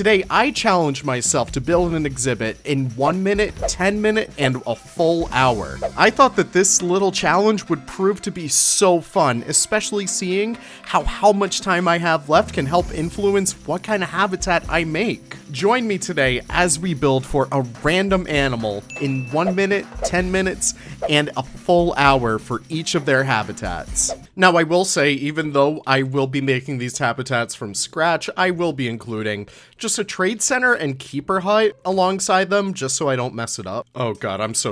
today I challenged myself to build an exhibit in 1 minute, 10 minutes, and a full hour. I thought that this little challenge would prove to be so fun, especially seeing how much time I have left can help influence what kind of habitat I make. Join me today as we build for a random animal in 1 minute, 10 minutes, and a full hour for each of their habitats. Now, I will say, even though I will be making these habitats from scratch, I will be including just a trade center and keeper hut alongside them, just so I don't mess it up. Oh god, I'm so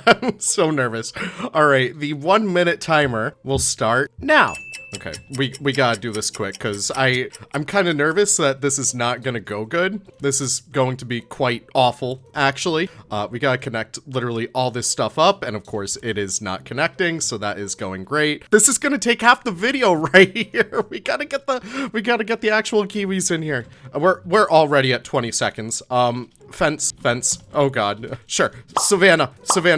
I'm so nervous. All right, the 1 minute timer will start now. Okay, we gotta do this quick because I'm kind of nervous that this is not gonna go good. This is going to be quite awful, actually. We gotta connect literally all this stuff up, and of course it is not connecting, so that is going great. This is gonna take half the video right here. We gotta get the actual kiwis in here. We're already at 20 seconds. Fence. Oh god. Sure. Savannah,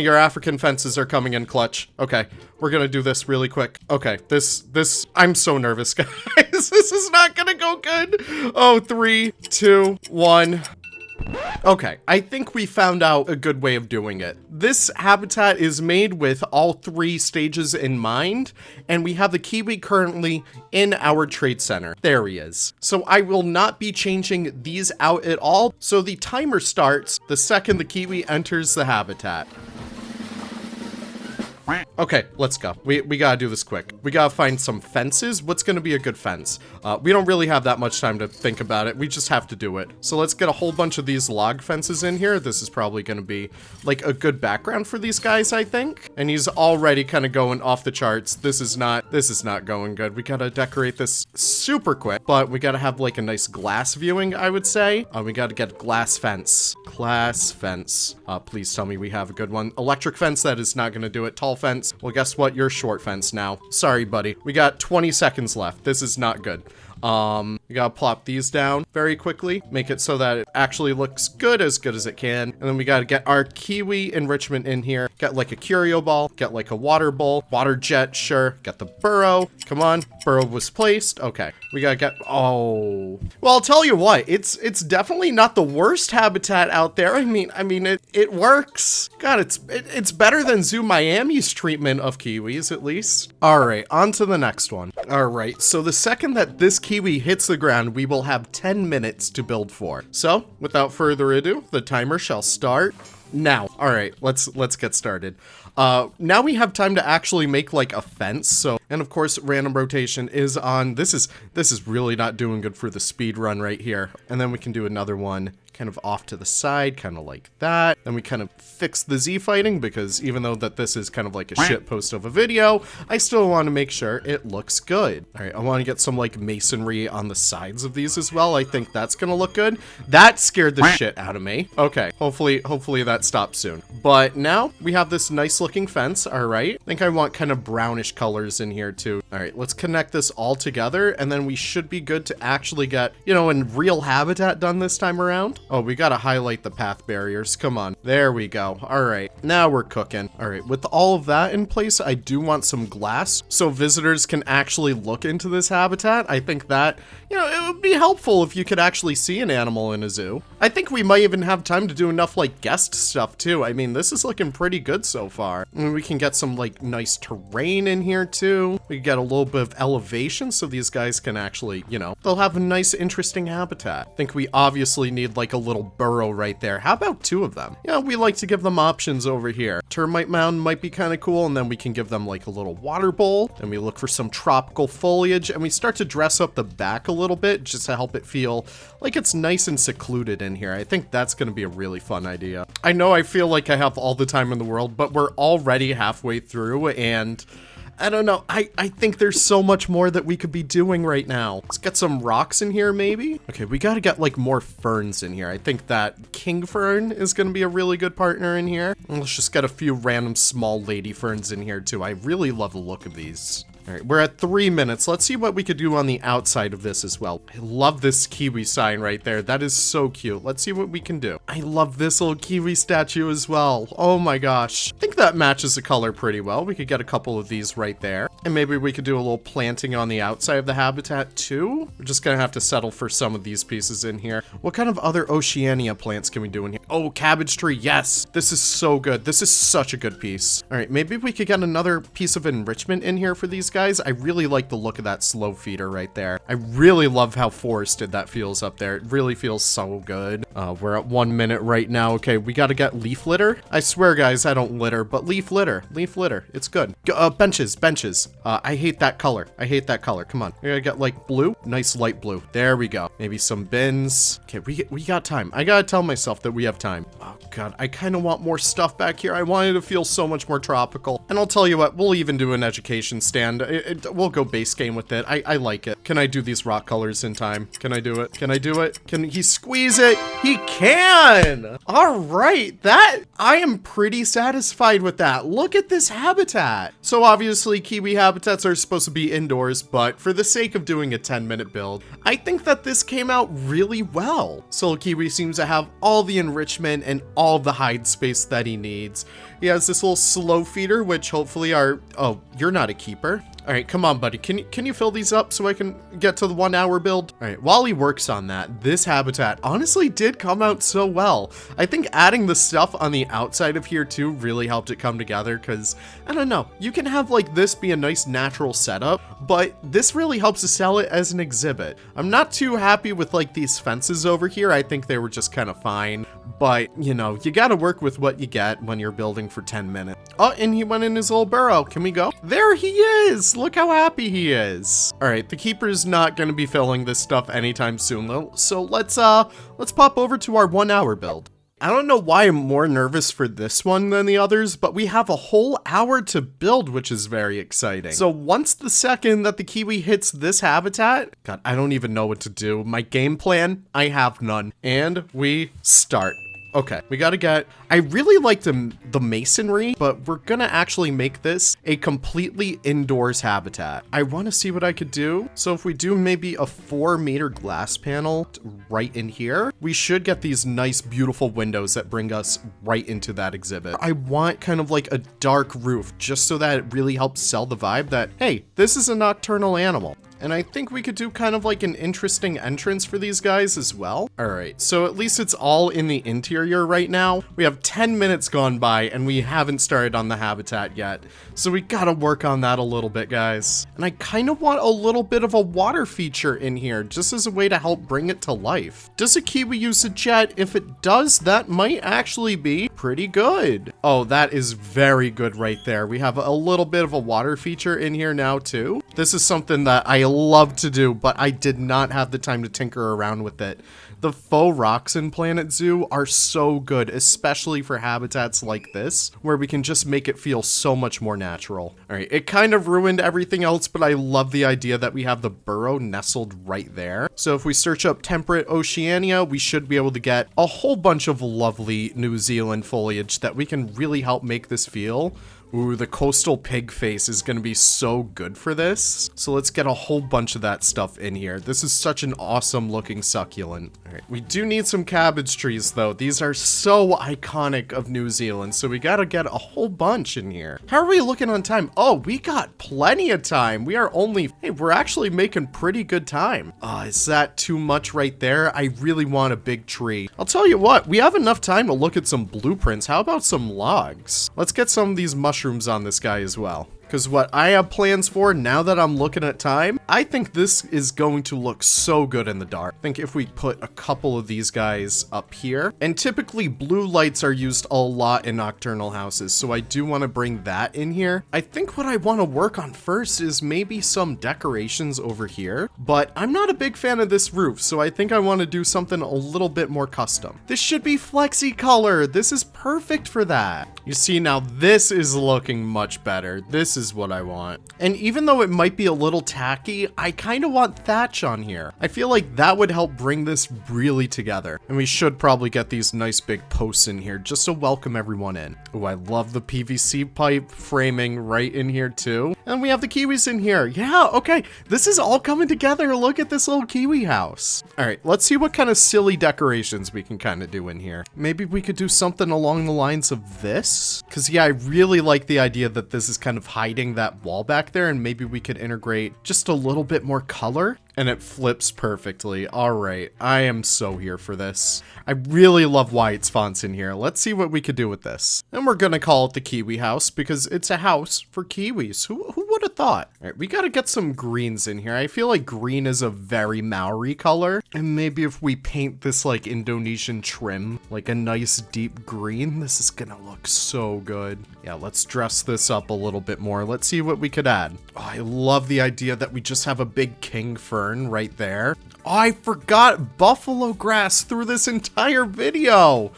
your African fences are coming in clutch. Okay, we're gonna do this really quick. Okay, this, I'm so nervous, guys. This is not gonna go good. Oh, 3, 2, 1. Okay, I think we found out a good way of doing it. This habitat is made with all 3 stages in mind, and we have the kiwi currently in our trade center. There he is. So I will not be changing these out at all. So the timer starts the second the kiwi enters the habitat. Okay, let's go. We gotta do this quick. We gotta find some fences. What's gonna be a good fence? We don't really have that much time to think about it. We just have to do it. So let's get a whole bunch of these log fences in here. This is probably gonna be like a good background for these guys, I think. And he's already kind of going off the charts. This is not going good. We gotta decorate this super quick, but we gotta have like a nice glass viewing, I would say. We gotta get glass fence. Glass fence. Please tell me we have a good one. Electric fence, that is not gonna do it. Tall fence. Well, guess what? You're short fence now. Sorry, buddy. We got 20 seconds left. This is not good. We gotta plop these down very quickly, make it so that it actually looks good as it can. And then we gotta get our kiwi enrichment in here. Get like a curio ball, get like a water bowl, water jet, sure. Get the burrow. Come on, burrow was placed. Okay, we gotta get, oh. Well, I'll tell you what, it's definitely not the worst habitat out there. I mean, it works. God, it's better than Zoo Miami's treatment of kiwis, at least. All right, on to the next one. All right, so the second that this kiwi hits the ground, we will have 10 minutes to build for. So, without further ado, the timer shall start now. All right, let's get started. Now we have time to actually make like a fence. So, and of course, random rotation is on. This is really not doing good for the speed run right here. And then we can do another one kind of off to the side, kind of like that. Then we kind of fix the Z fighting, because even though that this is kind of like a shit post of a video, I still want to make sure it looks good. All right, I want to get some like masonry on the sides of these as well. I think that's gonna look good. That scared the shit out of me. Okay, hopefully that stops soon. But now we have this nice looking fence. All right, I think I want kind of brownish colors in here too. All right, let's connect this all together, and then we should be good to actually get, you know, in real habitat done this time around. Oh, we gotta highlight the path barriers. Come on. There we go. All right, now we're cooking. All right, with all of that in place, I do want some glass so visitors can actually look into this habitat. I think that, you know, it would be helpful if you could actually see an animal in a zoo. I think we might even have time to do enough like guest stuff too. I mean, this is looking pretty good so far. And we can get some like nice terrain in here too. We can get a little bit of elevation so these guys can actually, you know, they'll have a nice interesting habitat. I think we obviously need like a little burrow right there. How about 2 of them? Yeah, we like to give them options over here. Termite mound might be kind of cool, and then we can give them like a little water bowl. Then we look for some tropical foliage, and we start to dress up the back a little bit just to help it feel like it's nice and secluded in here. I think that's going to be a really fun idea. I know I feel like I have all the time in the world, but we're already halfway through, and I don't know. I think there's so much more that we could be doing right now. Let's get some rocks in here, maybe. Okay, we got to get like more ferns in here. I think that king fern is going to be a really good partner in here. And let's just get a few random small lady ferns in here too. I really love the look of these. All right, we're at 3 minutes. Let's see what we could do on the outside of this as well. I love this Kiwi sign right there. That is so cute. Let's see what we can do. I love this little Kiwi statue as well. Oh my gosh. I think that matches the color pretty well. We could get a couple of these right there. And maybe we could do a little planting on the outside of the habitat too. We're just gonna have to settle for some of these pieces in here. What kind of other Oceania plants can we do in here? Oh, cabbage tree. Yes. This is so good. This is such a good piece. All right, maybe we could get another piece of enrichment in here for these guys. I really like the look of that slow feeder right there. I really love how forested that feels up there. It really feels so good. We're at 1 minute right now. Okay, we got to get leaf litter. I swear, guys, I don't litter, but leaf litter. Leaf litter. It's good. Benches. I hate that color. I hate that color. Come on. We gotta get like blue. Nice light blue. There we go. Maybe some bins. Okay, we got time. I gotta tell myself that we have time. Oh god, I kind of want more stuff back here. I wanted to feel so much more tropical. And I'll tell you what, we'll even do an education stand. We'll go base game with it. I like it. Can I do these rock colors in time? Can I do it? Can I do it? Can he squeeze it? He can! All right, I am pretty satisfied with that. Look at this habitat. So obviously Kiwi habitats are supposed to be indoors, but for the sake of doing a 10-minute build, I think that this came out really well. So Kiwi seems to have all the enrichment and all the hide space that he needs. He has this little slow feeder, which hopefully oh, you're not a keeper. All right, come on, buddy. Can you fill these up so I can get to the 1 hour build? All right, while he works on that, this habitat honestly did come out so well. I think adding the stuff on the outside of here too really helped it come together because, I don't know, you can have like this be a nice natural setup, but this really helps to sell it as an exhibit. I'm not too happy with like these fences over here. I think they were just kind of fine, but you know, you got to work with what you get when you're building for 10 minutes. Oh, and he went in his little burrow. Can we go? There he is. Look how happy he is. All right, the keeper's not going to be filling this stuff anytime soon though. So let's pop over to our 1 hour build. I don't know why I'm more nervous for this one than the others, but we have a whole hour to build, which is very exciting. So once the second that the Kiwi hits this habitat, God, I don't even know what to do. My game plan, I have none. And we start. Okay, we gotta get, I really like the masonry, but we're gonna actually make this a completely indoors habitat. I wanna see what I could do. So if we do maybe a 4-meter glass panel right in here, we should get these nice, beautiful windows that bring us right into that exhibit. I want kind of like a dark roof just so that it really helps sell the vibe that, hey, this is a nocturnal animal. And I think we could do kind of like an interesting entrance for these guys as well. All right, so at least it's all in the interior right now. We have 10 minutes gone by and we haven't started on the habitat yet. So we gotta work on that a little bit, guys. And I kind of want a little bit of a water feature in here just as a way to help bring it to life. Does a Kiwi use a jet? If it does, that might actually be pretty good. Oh, that is very good right there. We have a little bit of a water feature in here now too. This is something that I love to do, but I did not have the time to tinker around with it. The faux rocks in Planet Zoo are so good, especially for habitats like this, where we can just make it feel so much more natural. All right, it kind of ruined everything else, but I love the idea that we have the burrow nestled right there. So if we search up temperate Oceania, we should be able to get a whole bunch of lovely New Zealand foliage that we can really help make this feel. Ooh, the coastal pig face is going to be so good for this. So let's get a whole bunch of that stuff in here. This is such an awesome looking succulent. All right, we do need some cabbage trees though. These are so iconic of New Zealand. So we got to get a whole bunch in here. How are we looking on time? Oh, we got plenty of time. We are only, hey, we're actually making pretty good time. Is that too much right there? I really want a big tree. I'll tell you what, we have enough time to look at some blueprints. How about some logs? Let's get some of these mushrooms on this guy as well. Because what I have plans for now that I'm looking at time, I think this is going to look so good in the dark. I think if we put a couple of these guys up here, and typically blue lights are used a lot in nocturnal houses, so I do want to bring that in here. I think what I want to work on first is maybe some decorations over here, but I'm not a big fan of this roof, so I think I want to do something a little bit more custom. This should be flexi color. This is perfect for that. You see, now this is looking much better. This is is what I want. And even though it might be a little tacky, I kind of want thatch on here. I feel like that would help bring this really together. And we should probably get these nice big posts in here just to welcome everyone in. Oh, I love the PVC pipe framing right in here too. And we have the kiwis in here. Yeah, okay. This is all coming together. Look at this little kiwi house. All right, let's see what kind of silly decorations we can kind of do in here. Maybe we could do something along the lines of this. Because yeah, I really like the idea that this is kind of hiding that wall back there, and maybe we could integrate just a little bit more color. And it flips perfectly. All right, I am so here for this. I really love Wyatt's fonts in here. Let's see what we could do with this. And we're gonna call it the Kiwi house because it's a house for kiwis. Who would have thought? All right, we gotta get some greens in here. I feel like green is a very Maori color. And maybe if we paint this like Indonesian trim, like a nice deep green, this is gonna look so good. Yeah, let's dress this up a little bit more. Let's see what we could add. Oh, I love the idea that we just have a big king fern right there. Oh, I forgot buffalo grass through this entire video.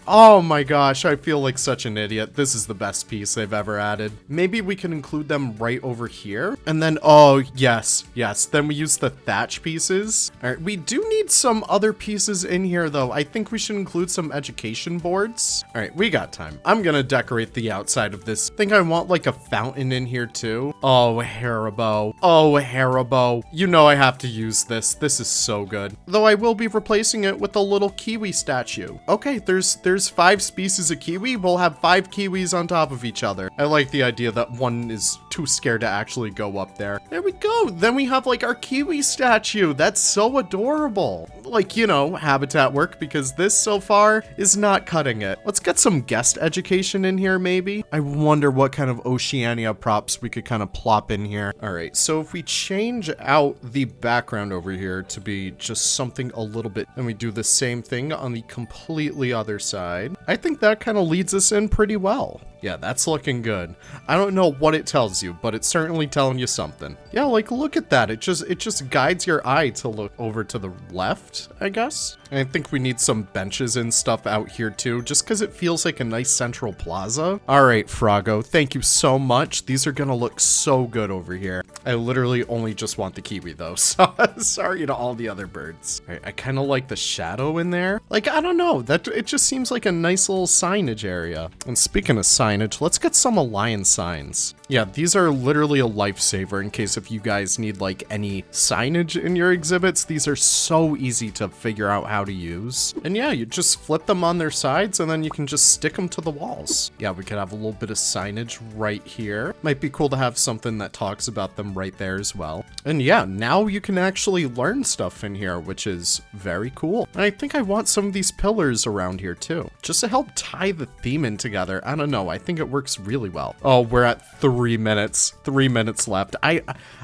Oh my gosh, I feel like such an idiot. This is the best piece they've ever added. Maybe we can include them right over here. And then, oh, yes. Then we use the thatch pieces. All right, we do need some other pieces in here though. I think we should include some education boards. All right, we got time. I'm gonna decorate the outside of this. I think I want like a fountain in here too. Oh, Haribo. Oh, Haribo. You know I have to use this. This is so good. Though I will be replacing it with a little kiwi statue. Okay, there's 5 species of kiwi. We'll have 5 kiwis on top of each other. I like the idea that one is too scared to actually go up there. There we go. Then we have like our kiwi statue. That's so adorable. Like, you know, habitat work, because this so far is not cutting it. Let's get some guest education in here maybe. I wonder what kind of Oceania props we could kind of plop in here. All right, so if we change out the background over here to be just something a little bit, and we do the same thing on the completely other side, I think that kind of leads us in pretty well. Yeah, that's looking good. I don't know what it tells you, but it's certainly telling you something. Yeah, like look at that. It just guides your eye to look over to the left, I guess. And I think we need some benches and stuff out here too, just because it feels like a nice central plaza. All right, Froggo, thank you so much. These are gonna look so good over here. I literally only just want the kiwi though, so sorry to all the other birds. All right, I kind of like the shadow in there. Like, I don't know, it just seems like a nice little signage area. And speaking of signage, let's get some alliance signs. Yeah, these are literally a lifesaver in case if you guys need like any signage in your exhibits. These are so easy to figure out how to use. And yeah, you just flip them on their sides and then you can just stick them to the walls. Yeah, we could have a little bit of signage right here. Might be cool to have something that talks about them right there as well. And yeah, now you can actually learn stuff in here, which is very cool. And I think I want some of these pillars around here too, just to help tie the theme in together. I don't know, I think it works really well. Oh, we're at 3 minutes. 3 minutes left. I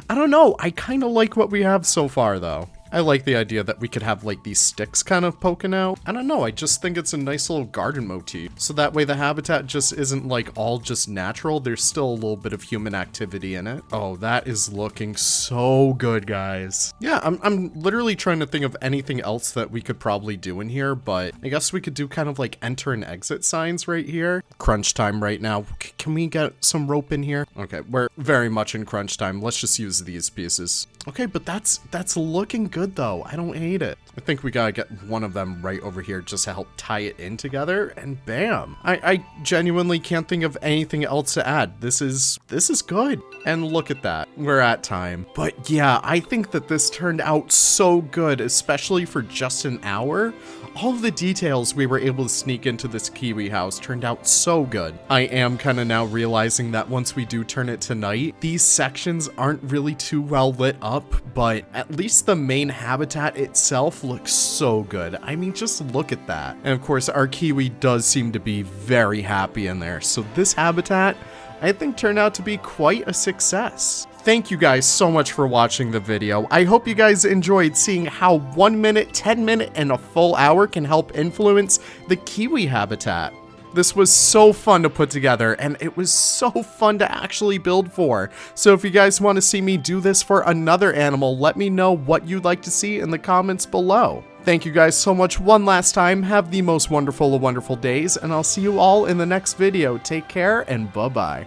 don't know. I kind of like what we have so far though. I like the idea that we could have like these sticks kind of poking out. I don't know, I just think it's a nice little garden motif. So that way the habitat just isn't like all just natural. There's still a little bit of human activity in it. Oh, that is looking so good, guys. Yeah, I'm literally trying to think of anything else that we could probably do in here, but I guess we could do kind of like enter and exit signs right here. Crunch time right now. Can we get some rope in here? Okay, we're very much in crunch time. Let's just use these pieces. Okay, but that's looking good though. I don't hate it. I think we gotta get one of them right over here just to help tie it in together, and bam. I genuinely can't think of anything else to add. This is good. And look at that. We're at time. But yeah, I think that this turned out so good, especially for just an hour. All of the details we were able to sneak into this kiwi house turned out so good. I am kind of now realizing that once we do turn it to night, these sections aren't really too well lit up, but at least the main habitat itself looks so good. I mean, just look at that. And of course, our kiwi does seem to be very happy in there. So this habitat, I think, turned out to be quite a success. Thank you guys so much for watching the video. I hope you guys enjoyed seeing how 1 minute, 10 minute, and a full hour can help influence the kiwi habitat. This was so fun to put together, and it was so fun to actually build for. So if you guys want to see me do this for another animal, let me know what you'd like to see in the comments below. Thank you guys so much one last time. Have the most wonderful of wonderful days, and I'll see you all in the next video. Take care, and bye-bye.